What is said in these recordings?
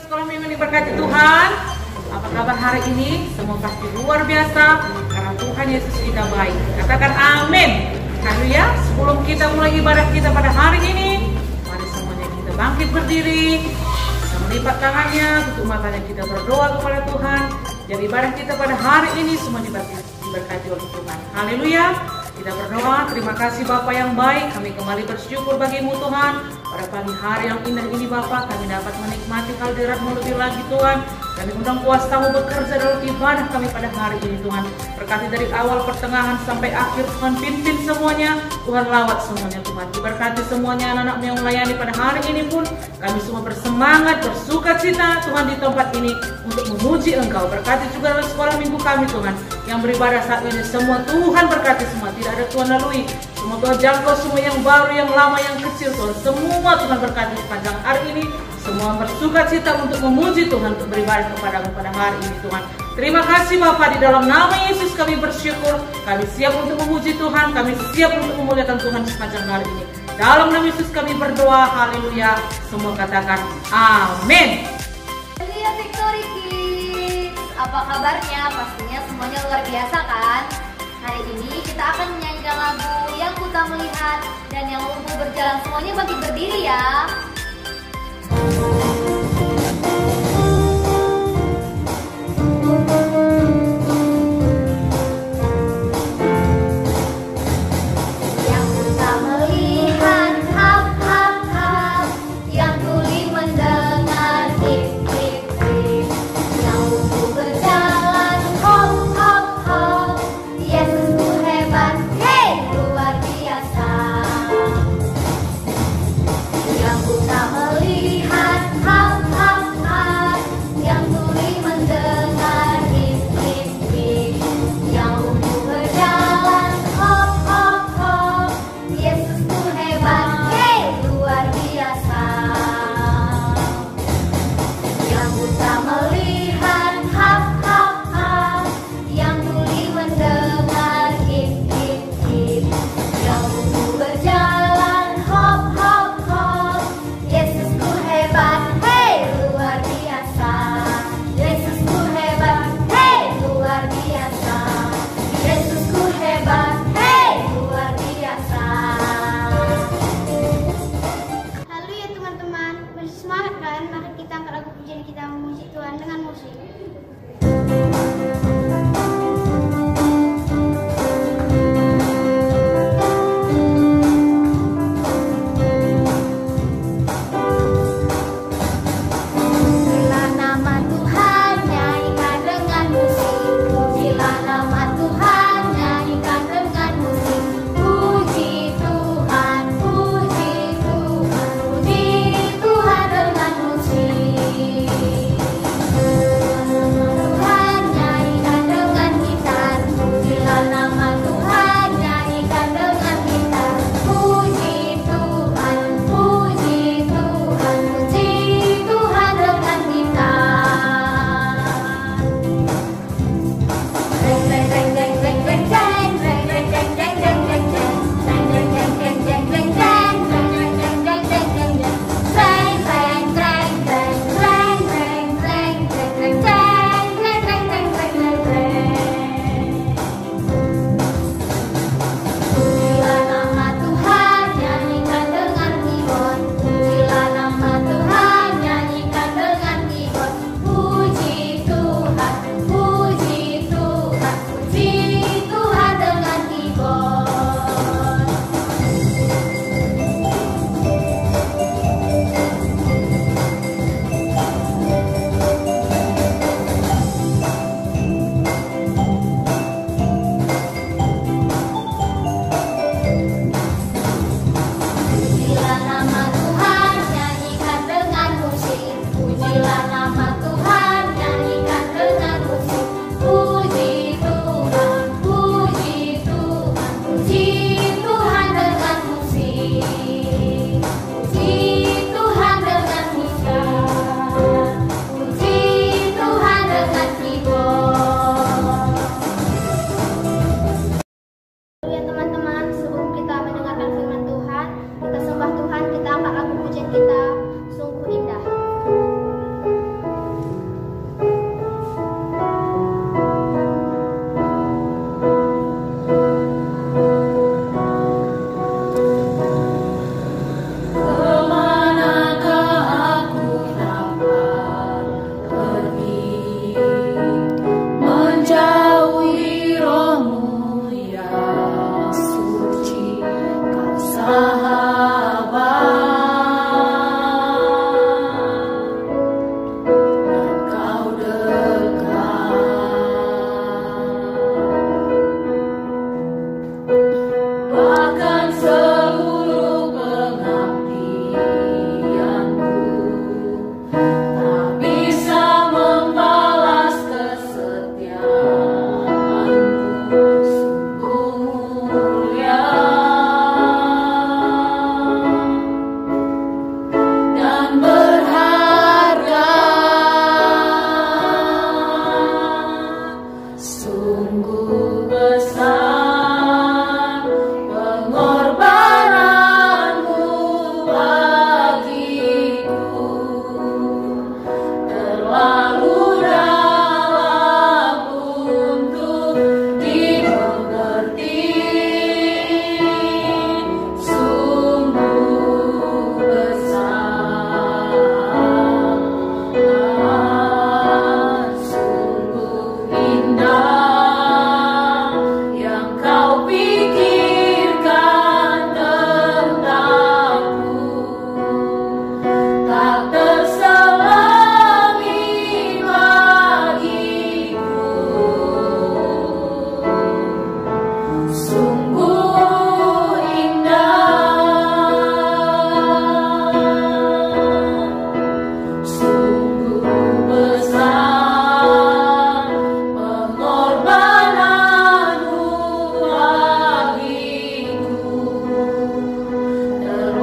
sekolah minggu diberkati Tuhan. Apa kabar hari ini? Semua pasti luar biasa karena Tuhan Yesus kita baik. Katakan amin. Haleluya. Sebelum kita mulai ibadah kita pada hari ini, mari semuanya kita bangkit berdiri, kita melipat tangannya, tutup matanya, kita berdoa kepada Tuhan. Jadi ibadah kita pada hari ini semua diberkati oleh Tuhan. Haleluya. Kita berdoa, terima kasih Bapa yang baik, kami kembali bersyukur bagimu Tuhan. Pada pagi hari yang indah ini Bapa, kami dapat menikmati hadirat-Mu lebih lagi Tuhan. Kami undang kuasa-Mu bekerja dalam ibadah kami pada hari ini Tuhan. Berkati dari awal pertengahan sampai akhir Tuhan, pimpin semuanya, Tuhan lawat semuanya Tuhan. Diberkati semuanya anak-anak-Mu yang melayani pada hari ini pun. Kami semua bersemangat, bersuka cita Tuhan di tempat ini untuk memuji Engkau. Berkati juga dalam sekolah minggu kami Tuhan, yang beribadah saat ini semua Tuhan berkati semua. Tidak ada Tuhan lalui, semua Tuhan jangkau semua yang baru, yang lama, yang kecil Tuhan. Semua Tuhan berkati sepanjang hari ini. Semua bersuka cita untuk memuji Tuhan, untuk beribadah kepada-Mu pada hari ini Tuhan. Terima kasih Bapa, di dalam nama Yesus kami bersyukur. Kami siap untuk memuji Tuhan, kami siap untuk memuliakan Tuhan sepanjang hari ini. Dalam nama Yesus kami berdoa, haleluya. Semua katakan amin. Haleluya Victory Kids, apa kabarnya? Pastinya semuanya luar biasa kan? Hari ini kita akan menyanyikan lagu Yang Ku Tak Melihat, dan yang lumpuh berjalan semuanya bangkit berdiri ya.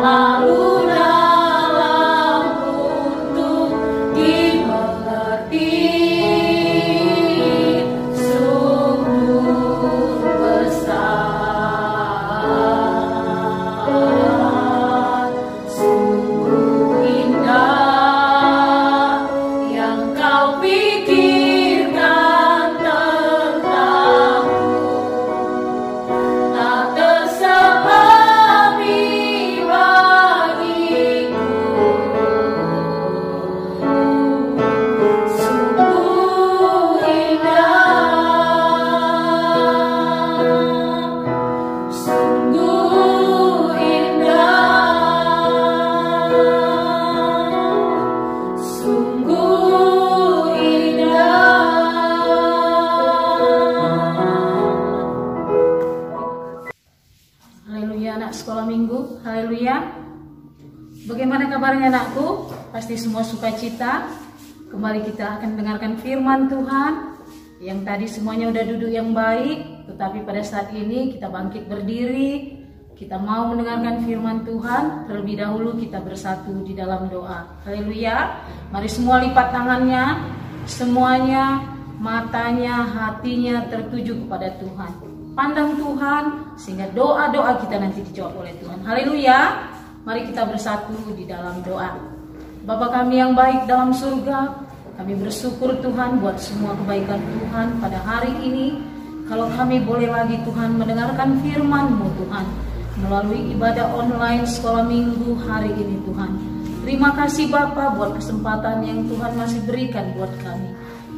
terlalu dalam untuk dimengerti. Sungguh besar, sungguh indah yang kau pikirkan tentangku. Tak tersebami bagiku. Sungguh indah, sungguh indah, sungguh indah. Haleluya, anak sekolah minggu. Haleluya. Bagaimana kabarnya anakku? Pasti semua sukacita. Kembali kita akan mendengarkan firman Tuhan. Yang tadi semuanya udah duduk yang baik, tetapi pada saat ini kita bangkit berdiri. Kita mau mendengarkan firman Tuhan. Terlebih dahulu kita bersatu di dalam doa. Haleluya. Mari semua lipat tangannya. Semuanya, matanya, hatinya tertuju kepada Tuhan. Pandang Tuhan sehingga doa-doa kita nanti dijawab oleh Tuhan. Haleluya. Mari kita bersatu di dalam doa. Bapa kami yang baik dalam surga, kami bersyukur Tuhan buat semua kebaikan Tuhan pada hari ini. Kalau kami boleh lagi Tuhan mendengarkan firman-Mu Tuhan melalui ibadah online sekolah minggu hari ini Tuhan. Terima kasih Bapa buat kesempatan yang Tuhan masih berikan buat kami.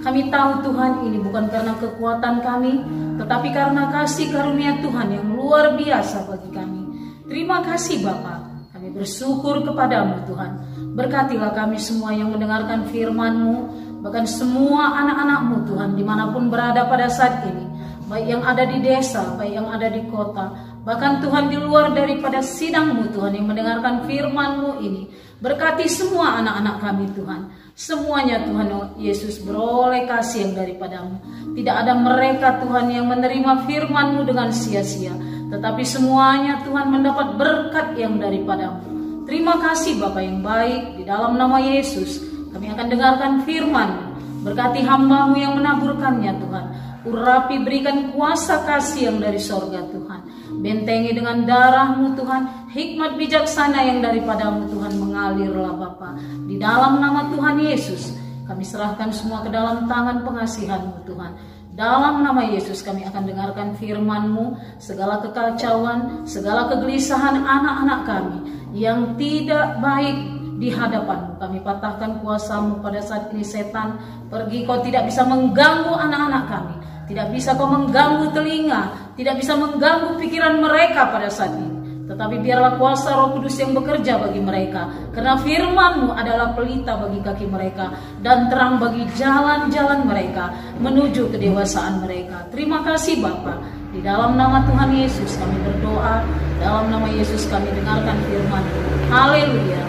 Kami tahu Tuhan ini bukan karena kekuatan kami, tetapi karena kasih karunia Tuhan yang luar biasa bagi kami. Terima kasih Bapa. Kami bersyukur kepadamu Tuhan. Berkatilah kami semua yang mendengarkan firman-Mu, bahkan semua anak-anak-Mu Tuhan dimanapun berada pada saat ini. Baik yang ada di desa, baik yang ada di kota, bahkan Tuhan di luar daripada sidang-Mu Tuhan yang mendengarkan firman-Mu ini. Berkati semua anak-anak kami Tuhan. Semuanya Tuhan Yesus beroleh kasih yang daripada-Mu. Tidak ada mereka Tuhan yang menerima firman-Mu dengan sia-sia, tetapi semuanya Tuhan mendapat berkat yang daripada-Mu. Terima kasih Bapa yang baik, di dalam nama Yesus kami akan dengarkan firman-Mu. Berkati hamba-Mu yang menaburkannya Tuhan. Urapi, berikan kuasa kasih yang dari sorga Tuhan. Bentengi dengan darah-Mu Tuhan. Hikmat bijaksana yang daripada-Mu Tuhan mengalirlah Bapa. Di dalam nama Tuhan Yesus kami serahkan semua ke dalam tangan pengasihan-Mu Tuhan. Dalam nama Yesus kami akan dengarkan firman-Mu. Segala kekacauan, segala kegelisahan anak-anak kami yang tidak baik di hadapan-Mu, kami patahkan kuasa-Mu pada saat ini. Setan, pergi, kau tidak bisa mengganggu anak-anak kami. Tidak bisa kau mengganggu telinga, tidak bisa mengganggu pikiran mereka pada saat ini. Tetapi biarlah kuasa Roh Kudus yang bekerja bagi mereka. Karena firman-Mu adalah pelita bagi kaki mereka dan terang bagi jalan-jalan mereka menuju kedewasaan mereka. Terima kasih Bapa. Di dalam nama Tuhan Yesus kami berdoa. Dalam nama Yesus kami dengarkan firman-Mu. Haleluya.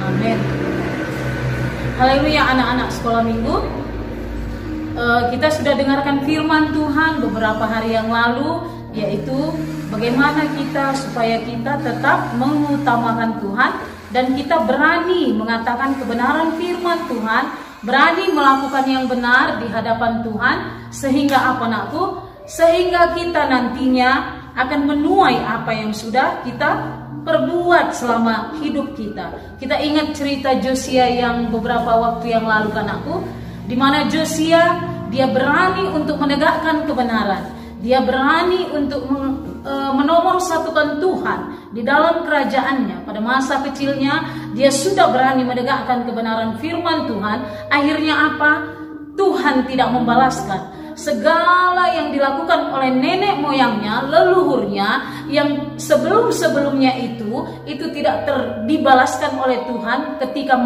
Amin. Haleluya anak-anak sekolah minggu. Kita sudah dengarkan firman Tuhan beberapa hari yang lalu, yaitu bagaimana kita supaya kita tetap mengutamakan Tuhan dan kita berani mengatakan kebenaran firman Tuhan, berani melakukan yang benar di hadapan Tuhan, sehingga apa nakku? Sehingga kita nantinya akan menuai apa yang sudah kita perbuat selama hidup kita. Kita ingat cerita Josia yang beberapa waktu yang lalu kan aku, di mana Josia dia berani untuk menegakkan kebenaran. Dia berani untuk menomorsatukan Tuhan di dalam kerajaannya. Pada masa kecilnya dia sudah berani menegakkan kebenaran firman Tuhan. Akhirnya apa? Tuhan tidak membalaskan segala yang dilakukan oleh nenek moyangnya, leluhurnya yang sebelum-sebelumnya itu tidak dibalaskan oleh Tuhan ketika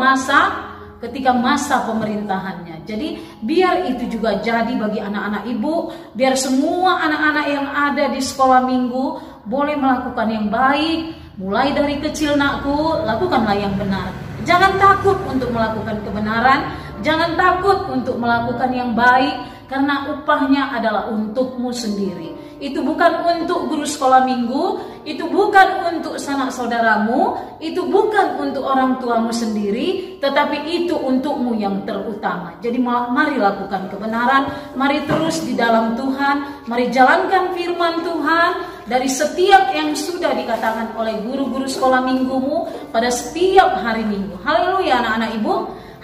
masa pemerintahannya. Jadi biar itu juga jadi bagi anak-anak ibu, biar semua anak-anak yang ada di sekolah minggu boleh melakukan yang baik. Mulai dari kecil nakku, lakukanlah yang benar. Jangan takut untuk melakukan kebenaran, jangan takut untuk melakukan yang baik, karena upahnya adalah untukmu sendiri. itu bukan untuk guru sekolah minggu, itu bukan untuk sanak saudaramu, itu bukan untuk orang tuamu sendiri, tetapi itu untukmu yang terutama. Jadi mari lakukan kebenaran, mari terus di dalam Tuhan, mari jalankan firman Tuhan dari setiap yang sudah dikatakan oleh guru-guru sekolah minggumu pada setiap hari Minggu. Haleluya anak-anak ibu.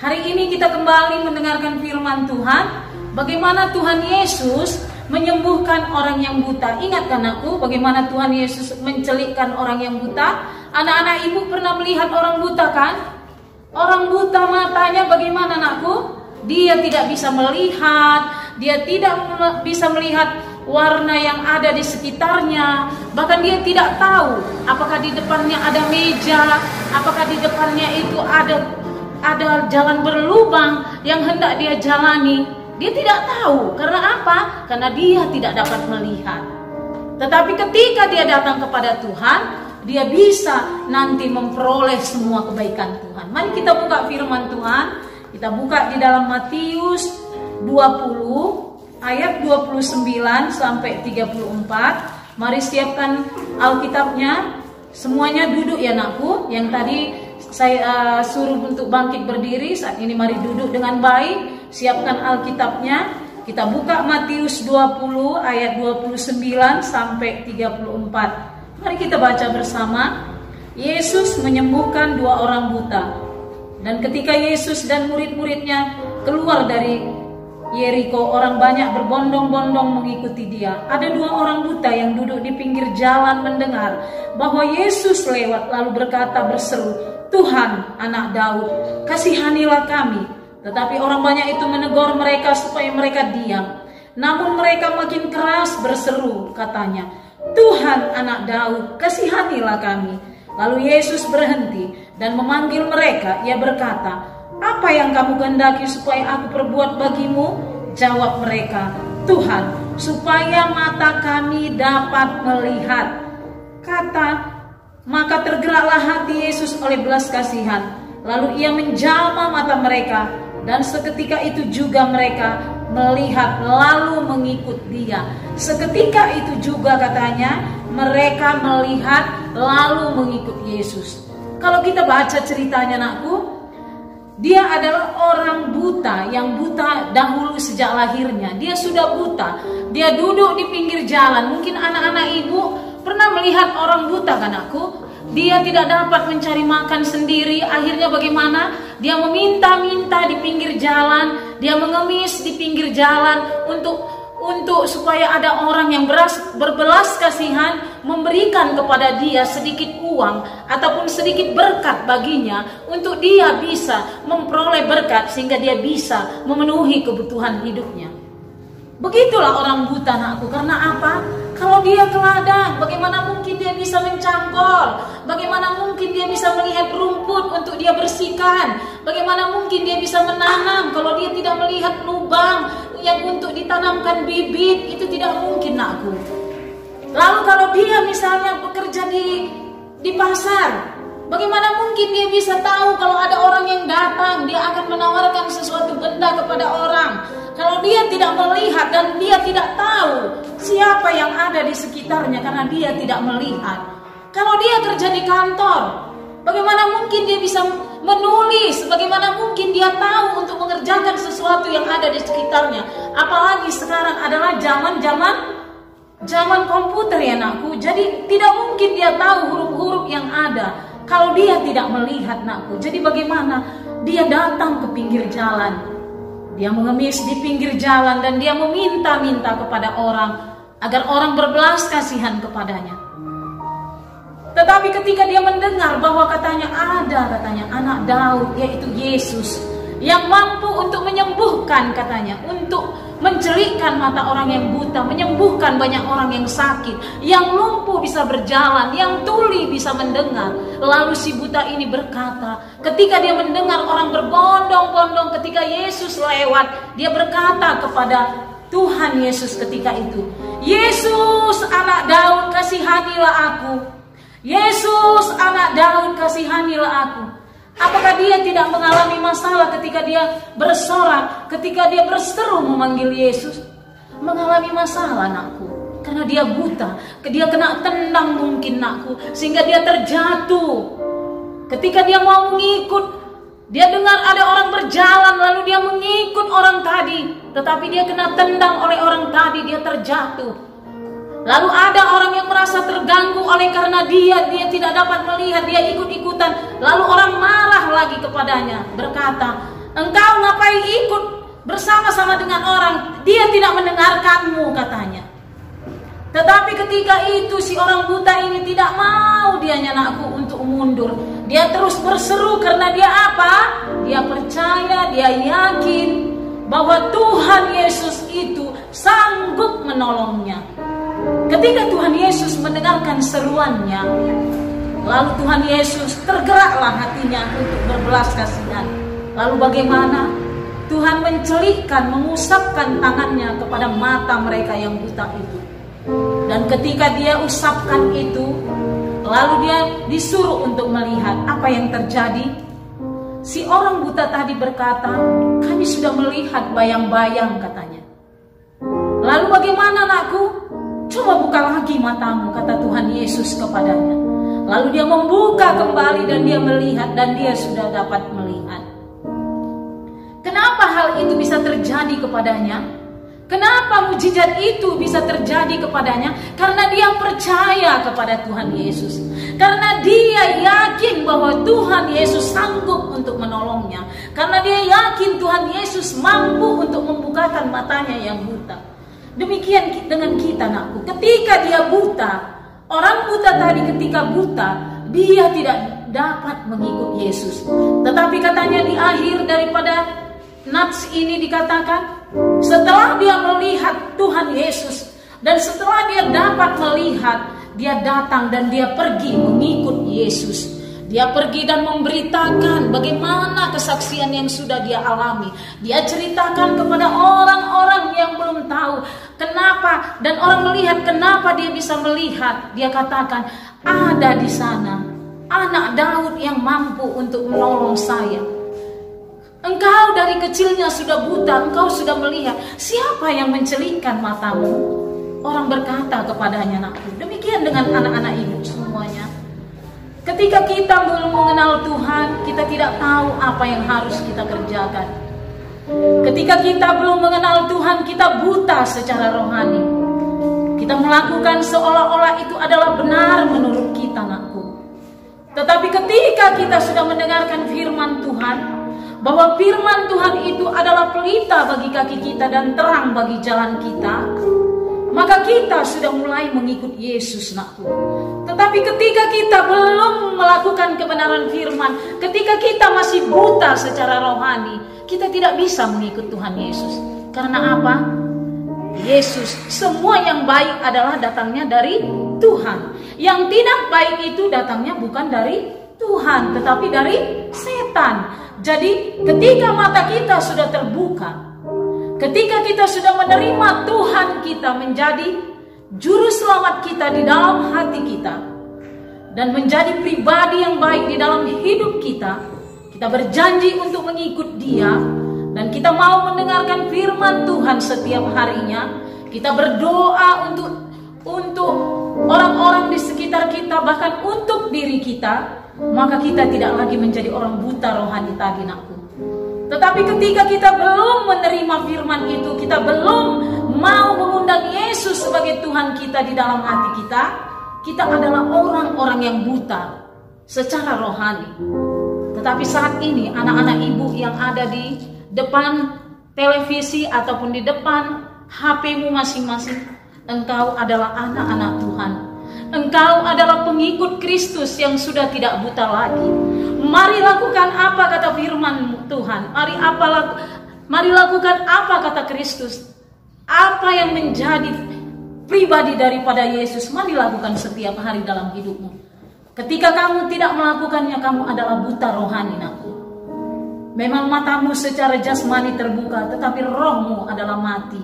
Hari ini kita kembali mendengarkan firman Tuhan. Bagaimana Tuhan Yesus menyembuhkan orang yang buta. Ingatkan aku bagaimana Tuhan Yesus mencelikkan orang yang buta. Anak-anak ibu pernah melihat orang buta kan? Orang buta matanya bagaimana anakku? Dia tidak bisa melihat. Dia tidak bisa melihat warna yang ada di sekitarnya. Bahkan dia tidak tahu apakah di depannya ada meja, apakah di depannya itu ada jalan berlubang yang hendak dia jalani. Dia tidak tahu. Karena apa? Karena dia tidak dapat melihat. Tetapi ketika dia datang kepada Tuhan, dia bisa nanti memperoleh semua kebaikan Tuhan. Mari kita buka firman Tuhan. Kita buka di dalam Matius 20 ayat 29 sampai 34. Mari siapkan Alkitabnya. Semuanya duduk ya anakku. Yang tadi saya suruh untuk bangkit berdiri. Saat ini mari duduk dengan baik. Siapkan Alkitabnya. Kita buka Matius 20 ayat 29 sampai 34. Mari kita baca bersama. Yesus menyembuhkan 2 orang buta. Dan ketika Yesus dan murid-muridnya keluar dari Yeriko, orang banyak berbondong-bondong mengikuti dia. Ada 2 orang buta yang duduk di pinggir jalan mendengar bahwa Yesus lewat, lalu berkata berseru, "Tuhan, anak Daud, kasihanilah kami." Tetapi orang banyak itu menegur mereka supaya mereka diam. Namun mereka makin keras berseru, katanya, "Tuhan, anak Daud, kasihanilah kami." Lalu Yesus berhenti dan memanggil mereka. Ia berkata, "Apa yang kamu kehendaki supaya aku perbuat bagimu?" Jawab mereka, "Tuhan, supaya mata kami dapat melihat." Maka tergeraklah hati Yesus oleh belas kasihan. Lalu ia menjamah mata mereka, dan seketika itu juga mereka melihat lalu mengikut dia. Seketika itu juga katanya mereka melihat lalu mengikut Yesus. Kalau kita baca ceritanya anakku, dia adalah orang buta yang buta dahulu sejak lahirnya. Dia sudah buta. Dia duduk di pinggir jalan. Mungkin anak-anak ibu pernah melihat orang buta kan aku? Dia tidak dapat mencari makan sendiri. Akhirnya bagaimana? Dia meminta-minta di pinggir jalan. Dia mengemis di pinggir jalan untuk supaya ada orang yang berbelas kasihan memberikan kepada dia sedikit uang ataupun sedikit berkat baginya untuk dia bisa memperoleh berkat sehingga dia bisa memenuhi kebutuhan hidupnya. Begitulah orang buta anakku. Karena apa? Kalau dia ke ladang, bagaimana mungkin dia bisa mencangkol? Bagaimana mungkin dia bisa melihat rumput untuk dia bersihkan? Bagaimana mungkin dia bisa menanam kalau dia tidak melihat lubang yang untuk ditanamkan bibit? Itu tidak mungkin anakku. Lalu kalau dia misalnya bekerja di pasar, bagaimana mungkin dia bisa tahu kalau ada orang yang datang, dia akan menawarkan sesuatu benda kepada orang? Kalau dia tidak melihat dan dia tidak tahu siapa yang ada di sekitarnya karena dia tidak melihat. Kalau dia kerja di kantor, bagaimana mungkin dia bisa menulis? Bagaimana mungkin dia tahu untuk mengerjakan sesuatu yang ada di sekitarnya? Apalagi sekarang adalah zaman komputer ya anakku. Jadi tidak mungkin dia tahu huruf-huruf yang ada kalau dia tidak melihat anakku. Jadi bagaimana? Dia datang ke pinggir jalan. Dia mengemis di pinggir jalan dan dia meminta-minta kepada orang agar orang berbelas kasihan kepadanya. Tetapi ketika dia mendengar bahwa katanya anak Daud, yaitu Yesus, yang mampu untuk menyembuhkan katanya, untuk mencelikkan mata orang yang buta, menyembuhkan banyak orang yang sakit, yang lumpuh bisa berjalan, yang tuli bisa mendengar. Lalu si buta ini berkata, ketika dia mendengar orang berbondong-bondong ketika Yesus lewat, dia berkata kepada Tuhan Yesus ketika itu, "Yesus, anak Daud, kasihanilah aku. Yesus, anak Daud, kasihanilah aku." Apakah dia tidak mengalami masalah ketika dia bersorak, ketika dia berseru memanggil Yesus? Mengalami masalah anakku. Karena dia buta, dia kena tendang mungkin nakku, sehingga dia terjatuh. Ketika dia mau mengikut, dia dengar ada orang berjalan, lalu dia mengikut orang tadi. Tetapi dia kena tendang oleh orang tadi, dia terjatuh. Lalu ada orang yang merasa terganggu oleh karena dia tidak dapat melihat, dia ikut-ikutan. Lalu orang marah lagi kepadanya, berkata, engkau ngapain ikut bersama-sama dengan orang? Dia tidak mendengarkanmu, katanya. Tetapi ketika itu si orang buta ini tidak mau dianya nakku untuk mundur. Dia terus berseru karena dia apa? Dia percaya, dia yakin bahwa Tuhan Yesus itu sanggup menolongnya. Ketika Tuhan Yesus mendengarkan seruannya, lalu Tuhan Yesus tergeraklah hatinya untuk berbelas kasihan. Lalu bagaimana? Tuhan mencelikkan, mengusapkan tangannya kepada mata mereka yang buta itu. Dan ketika dia usapkan itu, lalu dia disuruh untuk melihat apa yang terjadi. Si orang buta tadi berkata, kami sudah melihat bayang-bayang, katanya. Lalu bagaimana nakku? Coba buka lagi matamu, kata Tuhan Yesus kepadanya. Lalu dia membuka kembali dan dia melihat, dan dia sudah dapat melihat. Kenapa hal itu bisa terjadi kepadanya? Kenapa mujizat itu bisa terjadi kepadanya? Karena dia percaya kepada Tuhan Yesus. Karena dia yakin bahwa Tuhan Yesus sanggup untuk menolongnya. Karena dia yakin Tuhan Yesus mampu untuk membukakan matanya yang buta. Demikian dengan kita, nakku. Ketika dia buta, orang buta tadi ketika buta, dia tidak dapat mengikut Yesus. Tetapi katanya di akhir daripada nats ini dikatakan, setelah dia melihat Tuhan Yesus dan setelah dia dapat melihat, dia datang dan dia pergi mengikut Yesus. Dia pergi dan memberitakan bagaimana kesaksian yang sudah dia alami. Dia ceritakan kepada orang-orang yang belum tahu kenapa, dan orang melihat kenapa dia bisa melihat. Dia katakan, ada di sana anak Daud yang mampu untuk menolong saya. Engkau dari kecilnya sudah buta, engkau sudah melihat. Siapa yang mencelikkan matamu? Orang berkata kepadanya, nakku. Demikian dengan anak-anak ibu semuanya. Ketika kita belum mengenal Tuhan, kita tidak tahu apa yang harus kita kerjakan. Ketika kita belum mengenal Tuhan, kita buta secara rohani. Kita melakukan seolah-olah itu adalah benar menurut kita, nakku. Tetapi ketika kita sudah mendengarkan firman Tuhan, bahwa firman Tuhan itu adalah pelita bagi kaki kita dan terang bagi jalan kita, maka kita sudah mulai mengikut Yesus, nakku. Tetapi ketika kita belum melakukan kebenaran firman, ketika kita masih buta secara rohani, kita tidak bisa mengikut Tuhan Yesus. Karena apa? Yesus, semua yang baik adalah datangnya dari Tuhan. Yang tidak baik itu datangnya bukan dari Tuhan, tetapi dari setan. Jadi ketika mata kita sudah terbuka, ketika kita sudah menerima Tuhan kita menjadi juru selamat kita di dalam hati kita, dan menjadi pribadi yang baik di dalam hidup kita, kita berjanji untuk mengikut Dia, dan kita mau mendengarkan firman Tuhan setiap harinya. Kita berdoa untuk orang-orang di sekitar kita, bahkan untuk diri kita. Maka kita tidak lagi menjadi orang buta rohani tadi, nakku. Tetapi ketika kita belum menerima firman itu, kita belum mau mengundang Yesus sebagai Tuhan kita di dalam hati kita, kita adalah orang-orang yang buta secara rohani. Tetapi saat ini anak-anak ibu yang ada di depan televisi ataupun di depan HP-mu masing-masing, engkau adalah anak-anak Tuhan. Engkau adalah pengikut Kristus yang sudah tidak buta lagi. Mari lakukan apa kata firman Tuhan. Mari lakukan apa kata Kristus. Apa yang menjadi pribadi daripada Yesus, mari lakukan setiap hari dalam hidupmu. Ketika kamu tidak melakukannya, kamu adalah buta rohani, nakku. Memang matamu secara jasmani terbuka, tetapi rohmu adalah mati.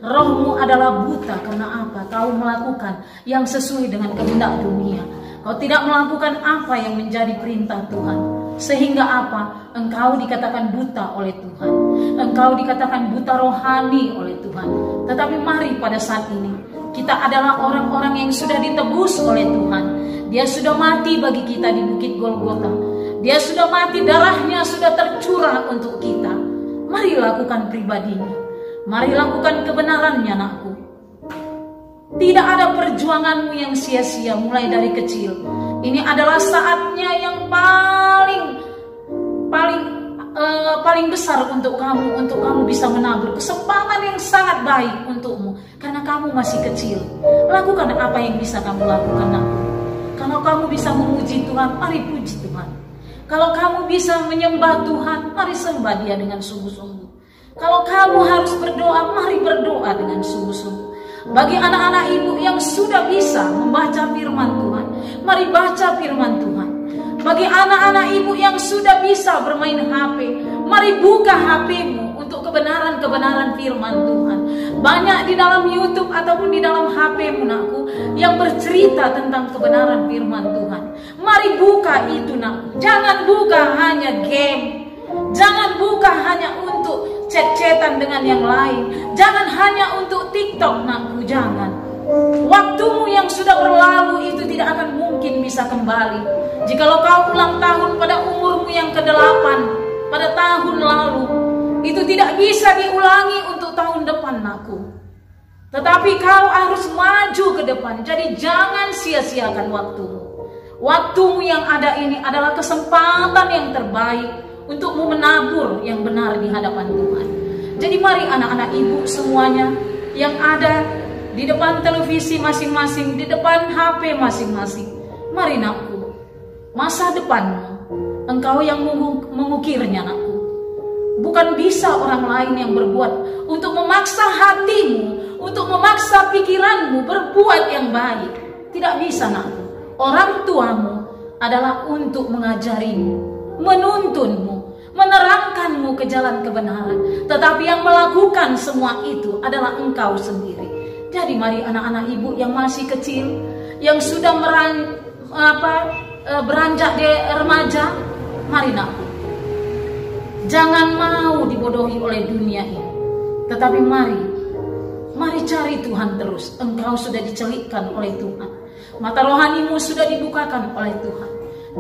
Rohmu adalah buta. Karena apa? Kau melakukan yang sesuai dengan kehendak dunia. Kau tidak melakukan apa yang menjadi perintah Tuhan. Sehingga apa? Engkau dikatakan buta oleh Tuhan. Engkau dikatakan buta rohani oleh Tuhan. Tetapi mari pada saat ini Kita adalah orang-orang yang sudah ditebus oleh Tuhan. Dia sudah mati bagi kita di Bukit Golgota. Dia sudah mati, darahnya sudah tercurah untuk kita. Mari lakukan pribadinya. Mari lakukan kebenarannya, anakku. Tidak ada perjuanganmu yang sia-sia mulai dari kecil. Ini adalah saatnya yang paling besar untuk kamu bisa menabur kesempatan yang sangat baik untukmu, karena kamu masih kecil. Lakukan apa yang bisa kamu lakukan, anakku. Kalau kamu bisa memuji Tuhan, mari puji Tuhan. Kalau kamu bisa menyembah Tuhan, mari sembah Dia dengan sungguh-sungguh. Kalau kamu harus berdoa, mari berdoa dengan sungguh-sungguh. Bagi anak-anak ibu yang sudah bisa membaca firman Tuhan, mari baca firman Tuhan. Bagi anak-anak ibu yang sudah bisa bermain HP, mari buka HP-mu untuk kebenaran-kebenaran firman Tuhan. Banyak di dalam YouTube ataupun di dalam HP-mu, nakku, yang bercerita tentang kebenaran firman Tuhan. Mari buka itu, nakku. Jangan buka hanya game. Jangan buka hanya untuk chat-chatan dengan yang lain. Jangan hanya untuk TikTok, nakku, jangan. Waktumu yang sudah berlalu itu tidak akan mungkin bisa kembali. Jikalau kau ulang tahun pada umurmu yang ke-8 pada tahun lalu, itu tidak bisa diulangi untuk tahun depan, nakku. Tetapi kau harus maju ke depan. Jadi jangan sia-siakan waktumu. Waktumu yang ada ini adalah kesempatan yang terbaik untukmu menabur yang benar di hadapan Tuhan. Jadi mari anak-anak ibu semuanya yang ada di depan televisi masing-masing, di depan HP masing-masing, mari, nakku, masa depanmu engkau yang mengukirnya, nakku. Bukan bisa orang lain yang berbuat untuk memaksa hatimu, untuk memaksa pikiranmu berbuat yang baik. Tidak bisa, nakku. Orang tuamu adalah untuk mengajarimu, menuntunmu, menerangkanmu ke jalan kebenaran. Tetapi yang melakukan semua itu adalah engkau sendiri. Jadi mari anak-anak ibu yang masih kecil, yang sudah beranjak di remaja, mari, nakku. Jangan mau dibodohi oleh dunia ini. Tetapi mari cari Tuhan terus. Engkau sudah dicelikkan oleh Tuhan. Mata rohanimu sudah dibukakan oleh Tuhan.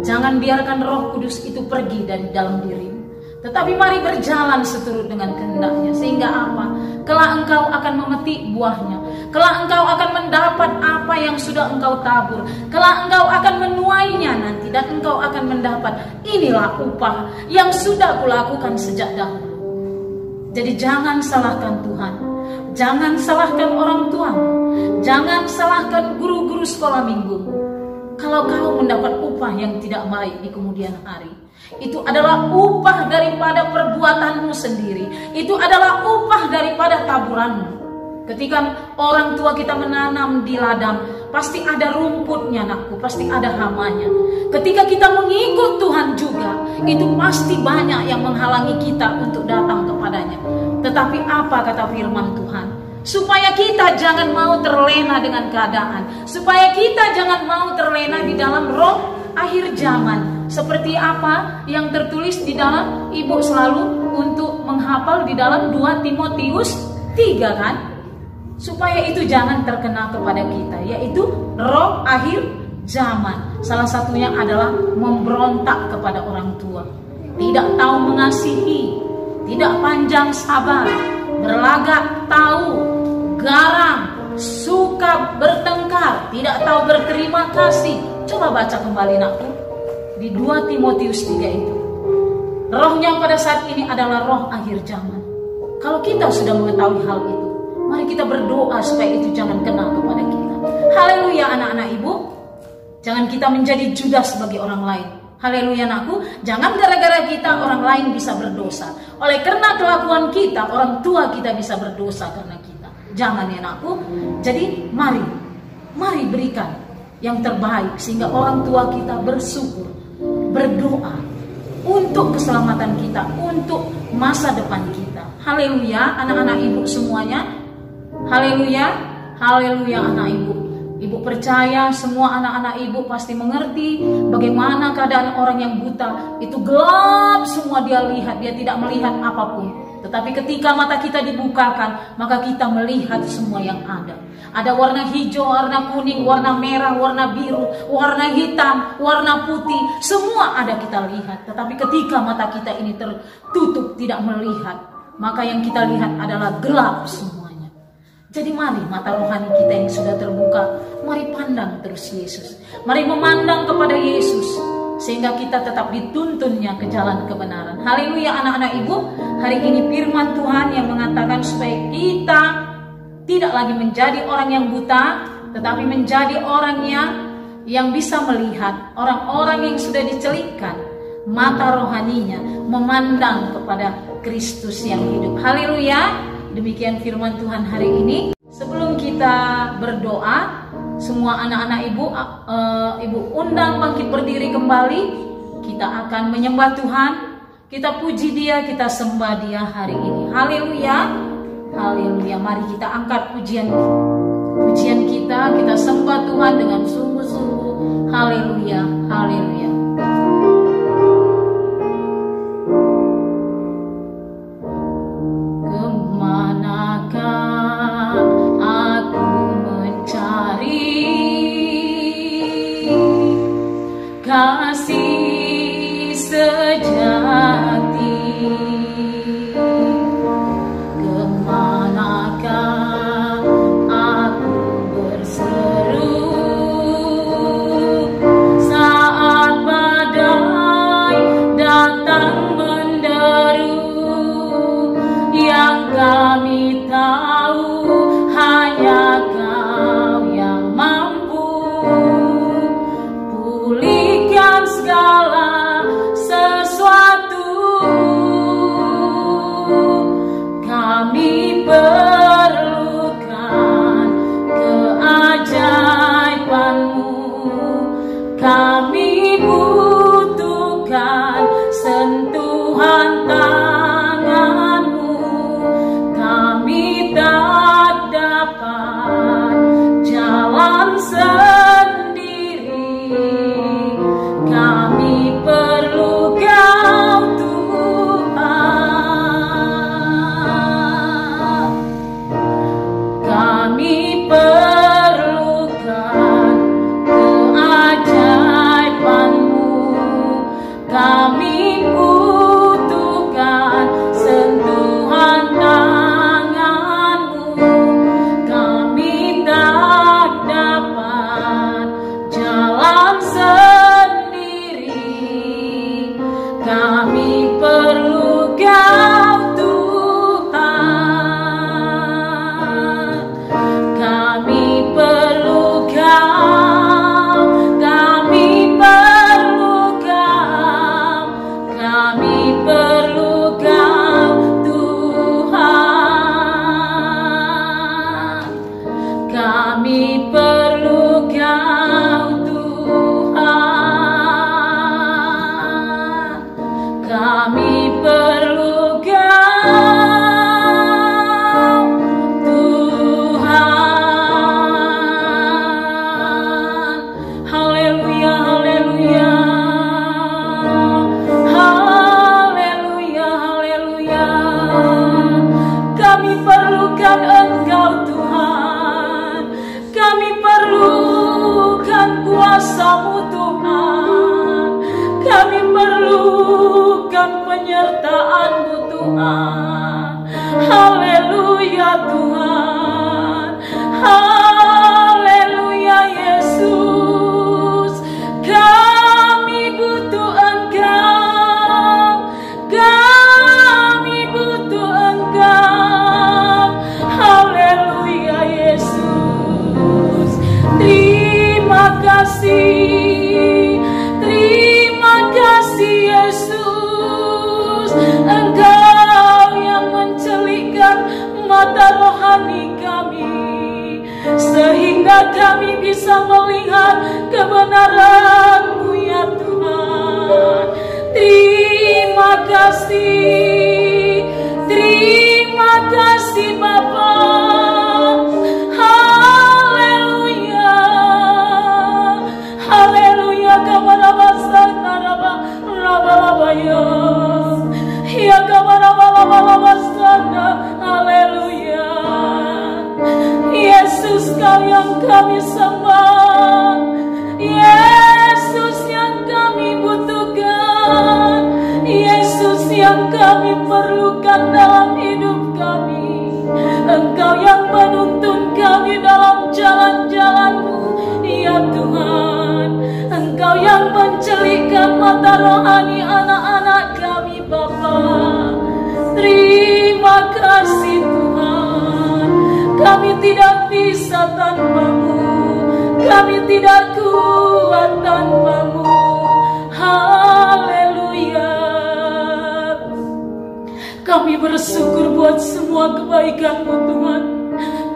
Jangan biarkan Roh Kudus itu pergi dari dalam dirimu. Tetapi mari berjalan seturut dengan kehendak-Nya. Sehingga apa? Kelak engkau akan memetik buahnya. Kelak engkau akan mendapat apa yang sudah engkau tabur. Kelak engkau akan menuainya nanti. Dan engkau akan mendapat, inilah upah yang sudah kulakukan sejak dahulu. Jadi jangan salahkan Tuhan. Jangan salahkan orang tuamu. Jangan salahkan guru-guru sekolah minggu. Kalau kau mendapat upah yang tidak baik di kemudian hari, itu adalah upah daripada perbuatanmu sendiri. Itu adalah upah daripada taburanmu. Ketika orang tua kita menanam di ladang, pasti ada rumputnya, nakku, pasti ada hamanya. Ketika kita mengikut Tuhan juga, itu pasti banyak yang menghalangi kita untuk datang kepadanya. Tetapi apa kata firman Tuhan? Supaya kita jangan mau terlena dengan keadaan. Supaya kita jangan mau terlena di dalam roh akhir zaman. Seperti apa yang tertulis di dalam, ibu selalu untuk menghafal di dalam 2 Timotius 3, kan? Supaya itu jangan terkena kepada kita, yaitu roh akhir zaman. Salah satunya adalah memberontak kepada orang tua, tidak tahu mengasihi, tidak panjang sabar, berlagak tahu, garang, suka bertengkar, tidak tahu berterima kasih. Coba baca kembali, nakku, di 2 Timotius 3 itu. Rohnya pada saat ini adalah roh akhir zaman. Kalau kita sudah mengetahui hal itu, mari kita berdoa supaya itu jangan kena kepada kita. Haleluya, anak-anak ibu. Jangan kita menjadi Judas bagi orang lain. Haleluya, nakku. Jangan gara-gara kita orang lain bisa berdosa. Oleh karena kelakuan kita, orang tua kita bisa berdosa karena kita. Jangan, ya, nakku. Jadi mari berikan yang terbaik sehingga orang tua kita bersyukur, berdoa untuk keselamatan kita, untuk masa depan kita. Haleluya, anak-anak ibu semuanya. Haleluya, haleluya, anak ibu. Ibu percaya semua anak-anak ibu pasti mengerti bagaimana keadaan orang yang buta. Itu gelap semua dia lihat, dia tidak melihat apapun. Tetapi ketika mata kita dibukakan, maka kita melihat semua yang ada. Ada warna hijau, warna kuning, warna merah, warna biru, warna hitam, warna putih. Semua ada kita lihat. Tetapi ketika mata kita ini tertutup tidak melihat, maka yang kita lihat adalah gelap semuanya. Jadi mari mata rohani kita yang sudah terbuka, mari pandang terus Yesus. Mari memandang kepada Yesus, sehingga kita tetap dituntunnya ke jalan kebenaran. Haleluya anak-anak ibu. Hari ini firman Tuhan yang mengatakan supaya kita tidak lagi menjadi orang yang buta, tetapi menjadi orang yang bisa melihat. Orang-orang yang sudah dicelikkan mata rohaninya, memandang kepada Kristus yang hidup. Haleluya. Demikian firman Tuhan hari ini. Sebelum kita berdoa, semua anak-anak ibu undang bangkit berdiri kembali. Kita akan menyembah Tuhan, kita puji Dia, kita sembah Dia hari ini. Haleluya. Haleluya, mari kita angkat pujian kita sembah Tuhan dengan sungguh-sungguh. Haleluya, haleluya. Kemanakah aku mencari kasih sejati? Kami tahu hanya Kau yang mampu pulihkan segala sesuatu. Kami perlukan keajaiban-Mu. Kami butuhkan sentuhan tangan-Mu. Kami tak dapat jalan sendiri. Kami perlu Kau Tuhan. Kami perlukan keajaiban-Mu. Kami butuhkan sentuhan tangan-Mu. Kami tak dapat jalan sendiri. Kami perlu Kau Tuhan. Kami perlu Kau. Kami perlu Kau. Kami perlu Kau Tuhan. Kami perlu Kau Tuhan. Kami perlu Kau Tuhan. Haleluya, haleluya. Haleluya, haleluya. Kami perlukan Engkau Tuhan. Kami perlukan kuasa-Mu Tuhan. Kami perlukan penyertaan-Mu Tuhan. Haleluya Tuhan. Haleluya Yesus. Kami butuh Engkau. Kami butuh Engkau. Haleluya Yesus. Terima kasih. Terima kasih Yesus. Engkau yang mencelikkan mata rohani kami, sehingga kami bisa melihat kebenaran-Mu ya Tuhan. Terima kasih. Terima kasih Bapa. Haleluya. Haleluya. Haleluya. Yesus Engkau yang kami sembah, Yesus yang kami butuhkan, Yesus yang kami perlukan dalam hidup kami. Engkau yang menuntun kami dalam jalan-jalan-Mu, ya Tuhan. Engkau yang mencelikkan mata rohani anak-anak kami, Bapa. Terima kasih Tuhan. Kami tidak bisa tanpa-Mu, kami tidak kuat tanpa-Mu. Haleluya. Kami bersyukur buat semua kebaikan-Mu Tuhan.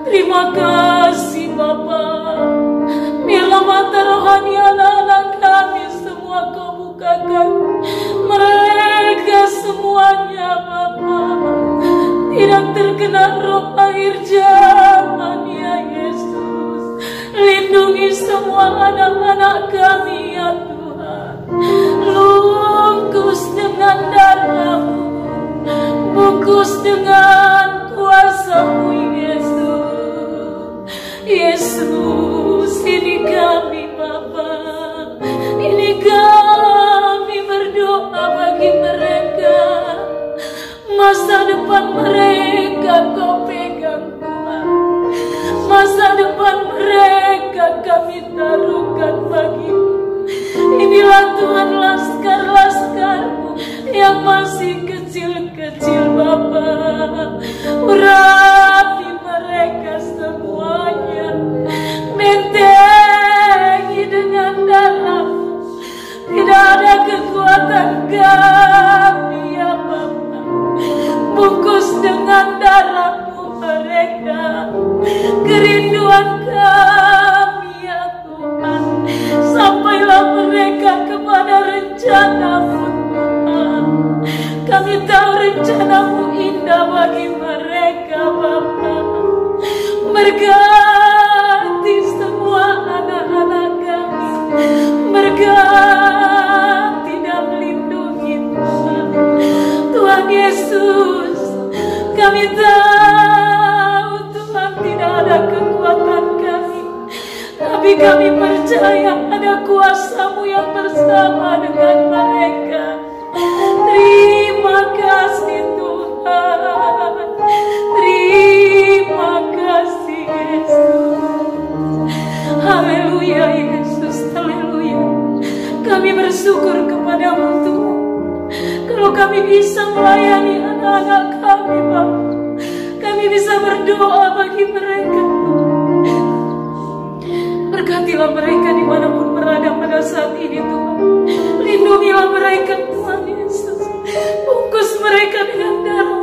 Terima kasih Bapa. Biarlah mata rohani anak-anak kami semua Kau bukakan. Mereka semuanya Bapa tidak terkena roh akhir zaman, ya Yesus. Lindungi semua anak-anak kami ya Tuhan. Lungkus dengan darah-Mu, bungkus dengan kuasa-Mu Yesus. Yesus, ini kami Bapa, ini kami berdoa bagi mereka. Masa depan mereka Kau pegang Tuhan. Masa depan mereka kami taruhkan bagi-Mu. Inilah Tuhan laskar-laskar-Mu yang masih kecil-kecil Bapa. Urapi mereka semuanya, bentengi dengan darah-Mu. Tidak ada kekuatan kami ya Bapa. Bungkus dengan darah-Mu mereka, kerinduan kami ya Tuhan. Sampailah mereka kepada rencana-Mu Tuhan. Kami tahu rencana-Mu indah bagi mereka Bapa. Berkati semua anak-anak kami, berkati dan melindungi Tuhan. Tuhan Yesus, kami tahu Tuhan tidak ada kekuatan kami, tapi kami percaya ada kuasa-Mu yang bersama dengan mereka. Terima kasih Tuhan. Terima kasih Yesus. Haleluya Yesus, haleluya. Kami bersyukur kepada-Mu Tuhan. Kalau kami bisa melayani anak-anak kami Bapak, kami bisa berdoa bagi mereka Tuhan. Berkatilah mereka dimanapun berada pada saat ini Tuhan. Lindungilah mereka Tuhan Yesus. Bungkus mereka dengan darah.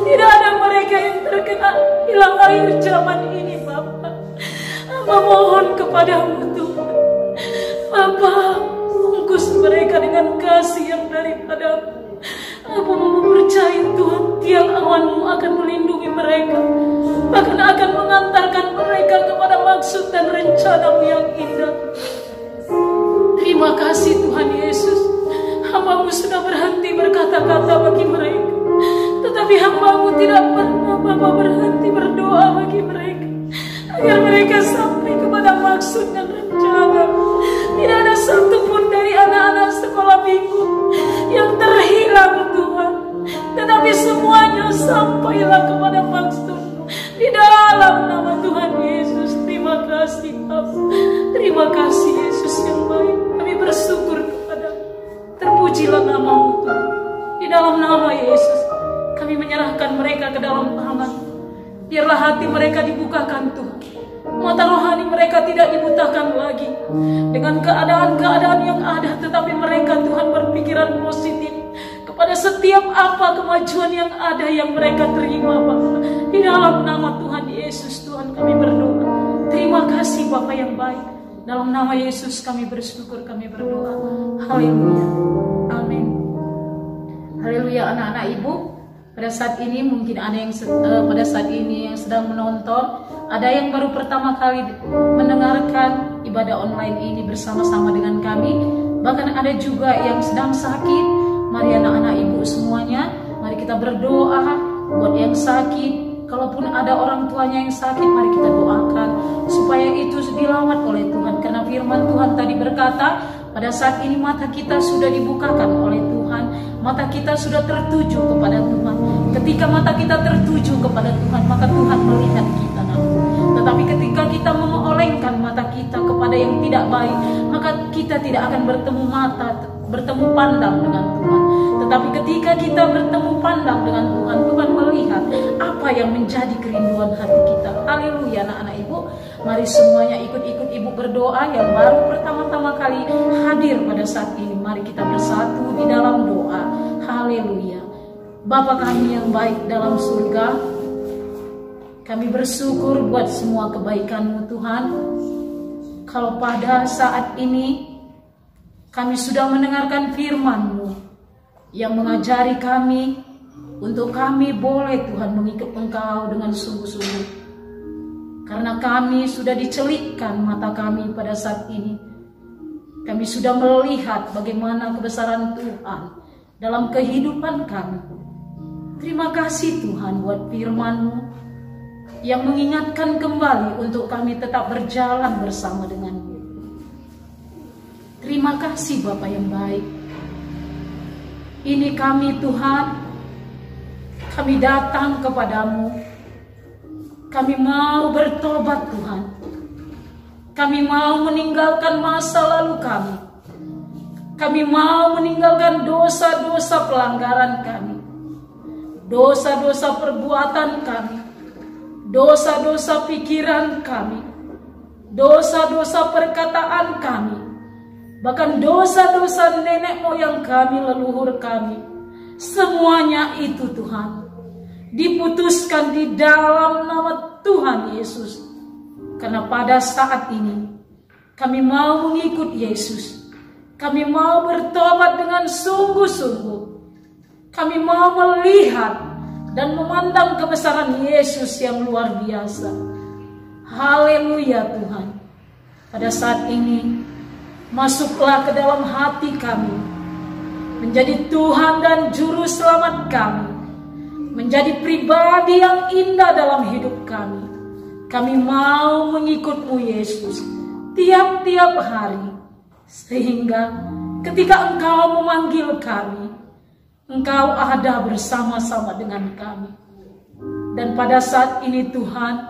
Tidak ada mereka yang terkena hilang air zaman ini Bapa. Hamba mohon kepada-Mu Tuhan. Bapa, bungkus mereka dengan kasih yang daripada-Mu. Hamba mempercayai Tuhan, tiang awan-Mu akan melindungi mereka, bahkan akan mengantarkan mereka kepada maksud dan rencana-Mu yang indah. Terima kasih Tuhan Yesus. Hamba-Mu sudah berhenti berkata-kata bagi mereka, tetapi hamba-Mu tidak pernah Bapa berhenti berdoa bagi mereka, agar mereka sampai kepada maksud dan rencana. Tidak ada satupun dari anak-anak sekolah minggu yang terhilang Tuhan, tetapi semuanya sampailah kepada maksud di dalam nama Tuhan Yesus. Terima kasih Bapa. Terima kasih Yesus yang baik. Kami bersyukur kepada-Mu. Terpujilah nama-Mu Tuhan. Di dalam nama Yesus kami menyerahkan mereka ke dalam tangan-Mu. Biarlah hati mereka dibukakan Tuhan. Mata rohani mereka tidak dibutakan lagi dengan keadaan-keadaan yang ada, tetapi mereka Tuhan berpikiran positif kepada setiap apa kemajuan yang ada yang mereka terima Bapa. Di dalam nama Tuhan Yesus Tuhan kami berdoa. Terima kasih Bapa yang baik. Dalam nama Yesus kami bersyukur, kami berdoa. Haleluya. Amin. Haleluya anak-anak Ibu. Pada saat ini mungkin ada yang pada saat ini yang sedang menonton, ada yang baru pertama kali mendengarkan ibadah online ini bersama-sama dengan kami. Bahkan ada juga yang sedang sakit. Mari anak-anak Ibu semuanya, mari kita berdoa buat yang sakit, Kalaupun ada orang tuanya yang sakit, mari kita doakan supaya itu dilawat oleh Tuhan. Karena firman Tuhan tadi berkata, pada saat ini mata kita sudah dibukakan oleh Tuhan. Mata kita sudah tertuju kepada Tuhan. Ketika mata kita tertuju kepada Tuhan, maka Tuhan melihat kita. Tetapi ketika kita mengolengkan mata kita kepada yang tidak baik, maka kita tidak akan bertemu pandang dengan Tuhan. Tetapi ketika kita bertemu pandang dengan Tuhan, Tuhan melihat apa yang menjadi kerinduan hati kita. Haleluya, anak-anak ibu. Mari semuanya ikut-ikut ibu berdoa yang baru pertama-tama kali hadir pada saat ini. Mari kita bersatu di dalam doa. Haleluya. Bapa kami yang baik dalam surga, kami bersyukur buat semua kebaikan-Mu Tuhan. Kalau pada saat ini kami sudah mendengarkan firman-Mu yang mengajari kami untuk kami boleh Tuhan mengikut Engkau dengan sungguh-sungguh. Karena kami sudah dicelikkan mata kami pada saat ini. Kami sudah melihat bagaimana kebesaran Tuhan dalam kehidupan kami. Terima kasih Tuhan buat firman-Mu yang mengingatkan kembali untuk kami tetap berjalan bersama dengan-Mu. Terima kasih Bapa yang baik. Ini kami Tuhan, kami datang kepadamu. Kami mau bertobat Tuhan. Kami mau meninggalkan masa lalu kami. Kami mau meninggalkan dosa-dosa pelanggaran kami. Dosa-dosa perbuatan kami. Dosa-dosa pikiran kami, dosa-dosa perkataan kami, bahkan dosa-dosa nenek moyang kami, leluhur kami. Semuanya itu Tuhan diputuskan di dalam nama Tuhan Yesus. Karena pada saat ini kami mau mengikut Yesus. Kami mau bertobat dengan sungguh-sungguh. Kami mau melihat dan memandang kebesaran Yesus yang luar biasa. Haleluya Tuhan. Pada saat ini, masuklah ke dalam hati kami. Menjadi Tuhan dan Juru Selamat kami. Menjadi pribadi yang indah dalam hidup kami. Kami mau mengikut-Mu Yesus tiap-tiap hari. Sehingga ketika Engkau memanggil kami, Engkau ada bersama-sama dengan kami. Dan pada saat ini Tuhan,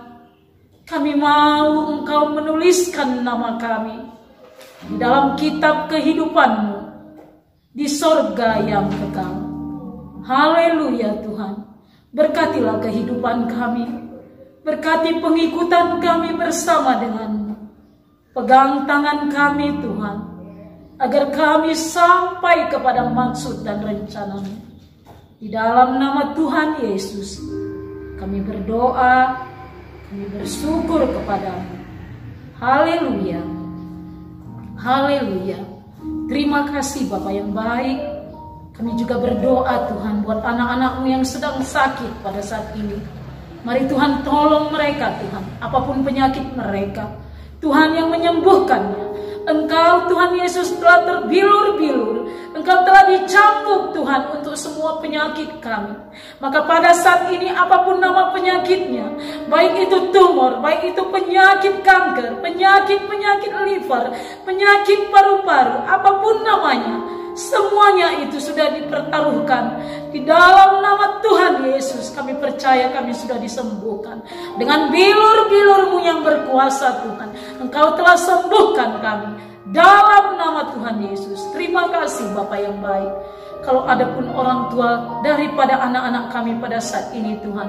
kami mau Engkau menuliskan nama kami di dalam kitab kehidupan-Mu di sorga yang kekal. Haleluya Tuhan. Berkatilah kehidupan kami. Berkati pengikutan kami bersama dengan-Mu. Pegang tangan kami Tuhan, agar kami sampai kepada maksud dan rencana-Mu. Di dalam nama Tuhan Yesus, kami berdoa, kami bersyukur kepada-Mu. Haleluya. Haleluya. Terima kasih Bapa yang baik. Kami juga berdoa Tuhan buat anak-anak-Mu yang sedang sakit pada saat ini. Mari Tuhan tolong mereka Tuhan, apapun penyakit mereka. Tuhan yang menyembuhkannya. Engkau Tuhan Yesus telah terbilur-bilur. Engkau telah dicambuk Tuhan untuk semua penyakit kami. Maka pada saat ini apapun nama penyakitnya, baik itu tumor, baik itu penyakit kanker, penyakit liver, penyakit paru-paru, apapun namanya, semuanya itu sudah dipertaruhkan di dalam nama Tuhan Yesus. Kami percaya kami sudah disembuhkan dengan bilur-bilur-Mu yang berkuasa Tuhan. Engkau telah sembuhkan kami dalam nama Tuhan Yesus. Terima kasih Bapa yang baik. Kalau ada pun orang tua daripada anak-anak kami pada saat ini Tuhan,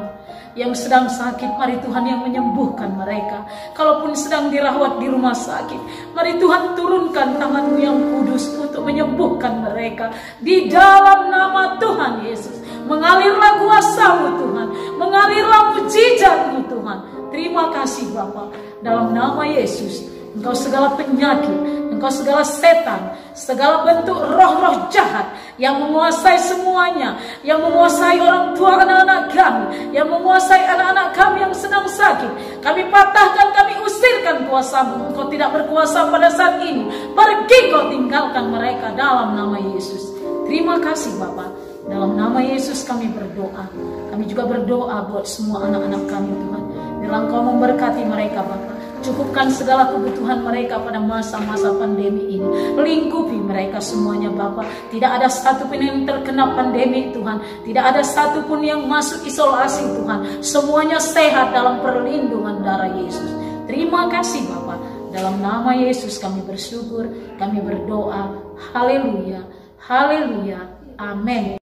yang sedang sakit, mari Tuhan yang menyembuhkan mereka. Kalaupun sedang dirawat di rumah sakit, mari Tuhan turunkan tangan-Mu yang kudus untuk menyembuhkan mereka. Di dalam nama Tuhan Yesus, mengalirlah kuasa-Mu Tuhan, mengalirlah mujizat-Mu Tuhan. Terima kasih Bapa, dalam nama Yesus. Engkau segala penyakit, Engkau segala setan, segala bentuk roh-roh jahat yang menguasai semuanya, yang menguasai orang tua anak-anak kami, yang menguasai anak-anak kami yang sedang sakit, kami patahkan, kami usirkan kuasa-Mu. Engkau tidak berkuasa pada saat ini. Pergi Kau, tinggalkan mereka dalam nama Yesus. Terima kasih Bapa. Dalam nama Yesus kami berdoa. Kami juga berdoa buat semua anak-anak kami Tuhan. Biarlah Engkau memberkati mereka Bapa. Cukupkan segala kebutuhan mereka pada masa-masa pandemi ini. Lingkupi mereka semuanya Bapa. Tidak ada satupun yang terkena pandemi Tuhan. Tidak ada satupun yang masuk isolasi Tuhan. Semuanya sehat dalam perlindungan darah Yesus. Terima kasih Bapa. Dalam nama Yesus kami bersyukur. Kami berdoa. Haleluya. Haleluya. Amin.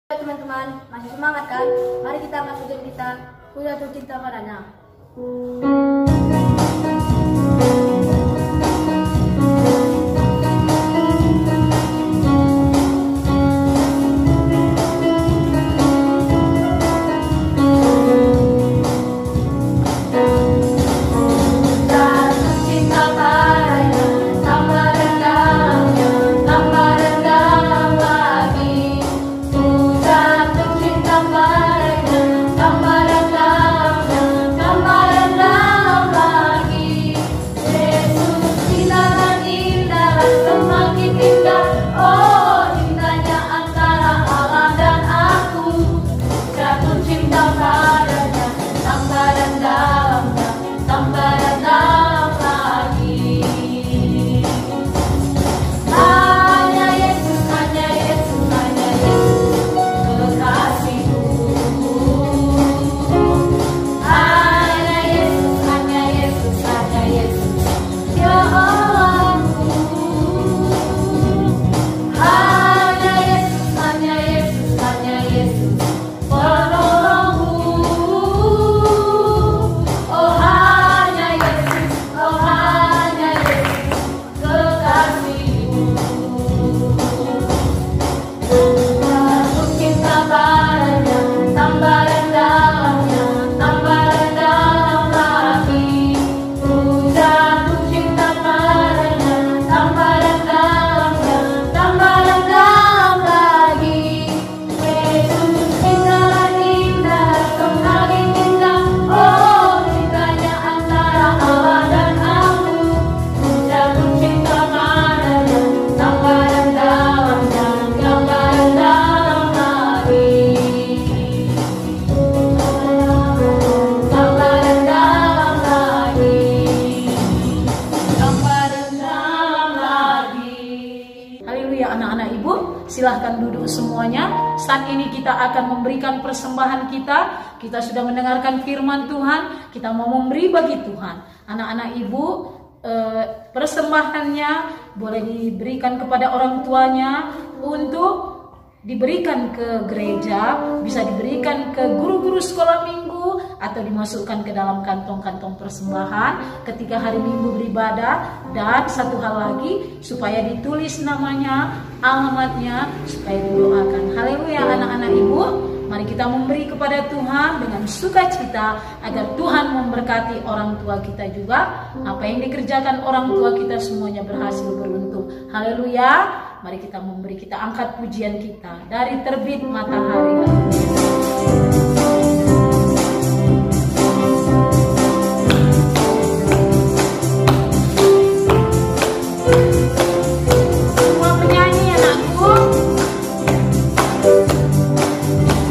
Teman-teman, masih semangat kan? Mari kita angkat pujian kita. Ku jatuh cinta padanya. Silahkan duduk semuanya. Saat ini kita akan memberikan persembahan kita. Kita sudah mendengarkan firman Tuhan. Kita mau memberi bagi Tuhan. Anak-anak ibu, persembahannya boleh diberikan kepada orang tuanya untuk diberikan ke gereja, bisa diberikan ke guru-guru sekolah minggu, atau dimasukkan ke dalam kantong-kantong persembahan ketika hari Minggu beribadah. Dan satu hal lagi, supaya ditulis namanya, alamatnya, supaya didoakan. Haleluya anak-anak ibu, mari kita memberi kepada Tuhan dengan sukacita agar Tuhan memberkati orang tua kita juga. Apa yang dikerjakan orang tua kita semuanya berhasil beruntung. Haleluya. Mari kita memberi, kita angkat pujian kita dari terbit matahari. Semua penyanyi anakku.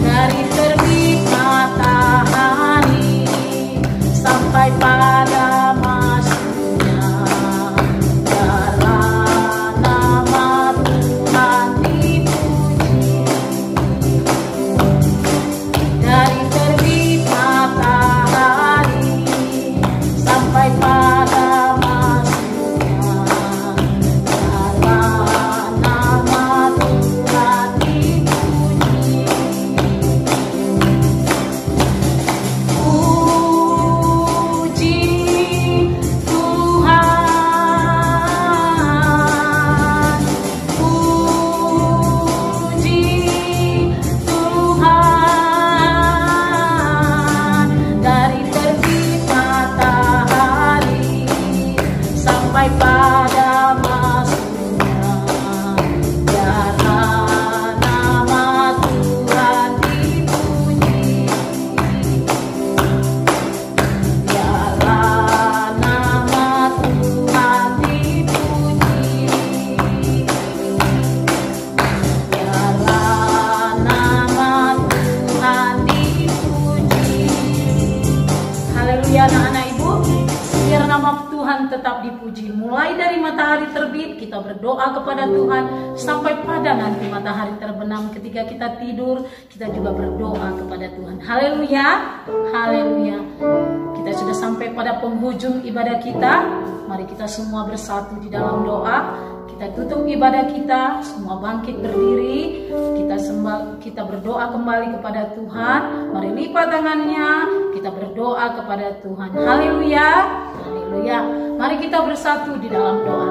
Dari terbit matahari sampai pada masuknya dari dipuji. Mulai dari matahari terbit kita berdoa kepada Tuhan sampai pada nanti matahari terbenam. Ketika kita tidur kita juga berdoa kepada Tuhan. Haleluya, haleluya. Kita sudah sampai pada penghujung ibadah kita. Mari kita semua bersatu di dalam doa. Kita tutup ibadah kita, semua bangkit berdiri. Kita berdoa kembali kepada Tuhan. Mari lipat tangannya, kita berdoa kepada Tuhan. Haleluya, haleluya. Mari kita bersatu di dalam doa.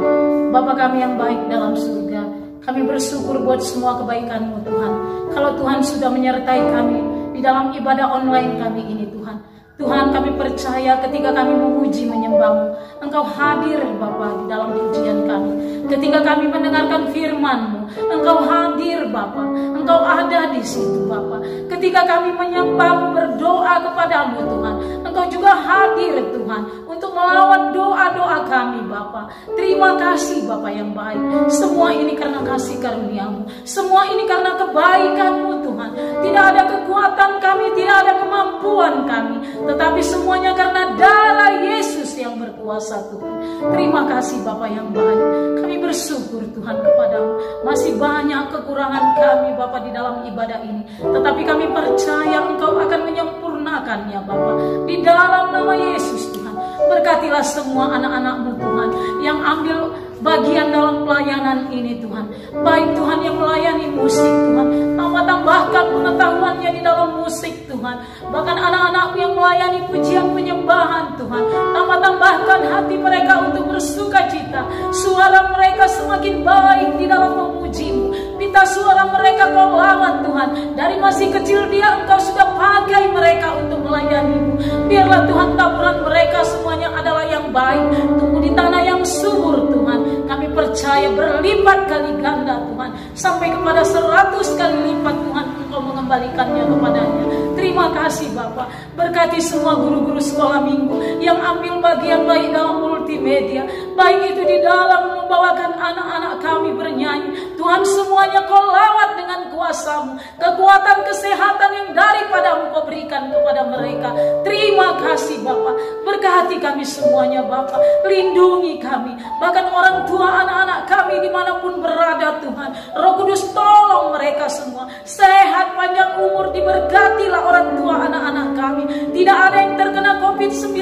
Bapa kami yang baik dalam surga, kami bersyukur buat semua kebaikan-Mu Tuhan. Kalau Tuhan sudah menyertai kami di dalam ibadah online kami ini Tuhan. Tuhan, kami percaya ketika kami memuji menyembah-Mu, Engkau hadir Bapa di dalam pujian kami. Ketika kami mendengarkan firman-Mu, Engkau hadir Bapa. Engkau ada di situ Bapa. Ketika kami menyembah-Mu, berdoa kepadamu Tuhan, Engkau juga hadir Tuhan untuk melawan doa-doa kami Bapa. Terima kasih Bapa yang baik. Semua ini karena kasih karunia-Mu. Semua ini karena kebaikan-Mu Tuhan. Tidak ada kekuatan kami, tidak ada kemampuan kami, tetapi semuanya karena darah Yesus yang berkuasa Tuhan. Terima kasih Bapa yang baik. Kami bersyukur Tuhan kepadamu. Masih banyak kekurangan kami Bapa di dalam ibadah ini, tetapi kami percaya Engkau akan menyempurnakannya Bapa. Di dalam nama Yesus Tuhan, berkatilah semua anak-anak-Mu Tuhan yang ambil bagian dalam pelayanan ini Tuhan. Baik Tuhan yang melayani musik Tuhan, tambahkan pengetahuannya di dalam musik Tuhan. Bahkan anak-anak yang melayani pujian penyembahan Tuhan, tambahkan hati mereka untuk bersuka cita. Suara mereka semakin baik di dalam memuji-Mu. Minta suara mereka Kau lawan Tuhan. Dari masih kecil dia Engkau sudah pakai mereka untuk melayani-Mu. Biarlah Tuhan taburan mereka semuanya adalah yang baik, tumbuh di tanah yang subur Tuhan. Kami percaya berlipat kali ganda Tuhan, sampai kepada 100 kali lipat Tuhan Engkau mengembalikannya kepadanya. Terima kasih Bapa. Berkati semua guru-guru sekolah minggu yang ambil bagian baik dalam multimedia, baik itu di dalam membawakan anak-anak kami bernyanyi. Tuhan, semuanya Kau lawat dengan kuasa-Mu. Kekuatan kesehatan yang daripada-Mu Kau berikan kepada mereka. Terima kasih Bapa. Berkati kami semuanya Bapa. Lindungi kami, bahkan orang tua anak-anak kami dimanapun berada Tuhan. Roh Kudus tolong mereka semua sehat, panjang umur, diberkatilah orang tua anak-anak kami. Tidak ada yang terkena COVID-19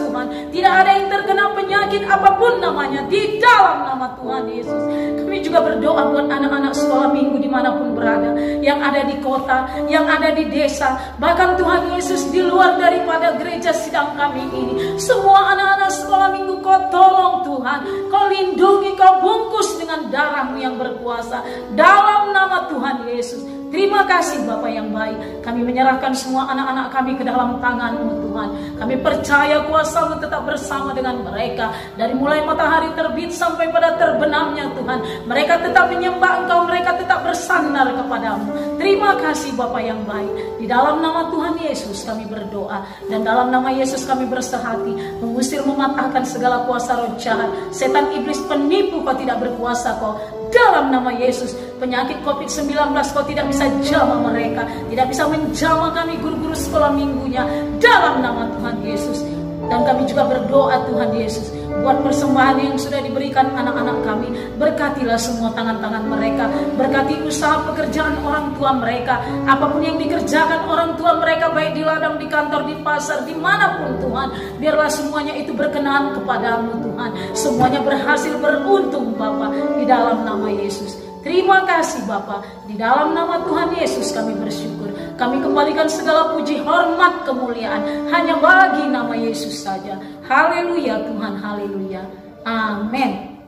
Tuhan. Tidak ada yang terkena penyakit apapun namanya, di dalam nama Tuhan Yesus. Kami juga berdoa buat anak-anak sekolah minggu dimanapun berada, yang ada di kota, yang ada di desa, bahkan Tuhan Yesus di luar daripada gereja sidang kami ini. Semua anak-anak sekolah minggu Kau tolong Tuhan, Kau lindungi, Kau bungkus dengan darah-Mu yang berkuasa dalam nama Tuhan Yesus. Terima kasih Bapa yang baik. Kami menyerahkan semua anak-anak kami ke dalam tangan-Mu Tuhan. Kami percaya kuasa-Mu tetap bersama dengan mereka. Dari mulai matahari terbit sampai pada terbenamnya Tuhan, mereka tetap menyembah Engkau, mereka tetap bersandar kepadamu. Terima kasih Bapa yang baik. Di dalam nama Tuhan Yesus kami berdoa, dan dalam nama Yesus kami bersehati mengusir, mematahkan segala kuasa roh jahat. Setan iblis penipu, kau tidak berkuasa kau. Dalam nama Yesus, penyakit COVID-19 kau tidak bisa jama mereka, tidak bisa menjama kami guru-guru sekolah minggunya. Dalam nama Tuhan Yesus. Dan kami juga berdoa Tuhan Yesus, buat persembahan yang sudah diberikan anak-anak kami. Berkatilah semua tangan-tangan mereka, berkati usaha pekerjaan orang tua mereka, apapun yang dikerjakan orang tua mereka, baik di ladang, di kantor, di pasar, dimanapun Tuhan. Biarlah semuanya itu berkenan kepadamu Tuhan. Semuanya berhasil, beruntung Bapa, di dalam nama Yesus. Terima kasih Bapa, di dalam nama Tuhan Yesus kami bersyukur. Kami kembalikan segala puji, hormat, kemuliaan hanya bagi nama Yesus saja. Haleluya Tuhan, haleluya. Amin.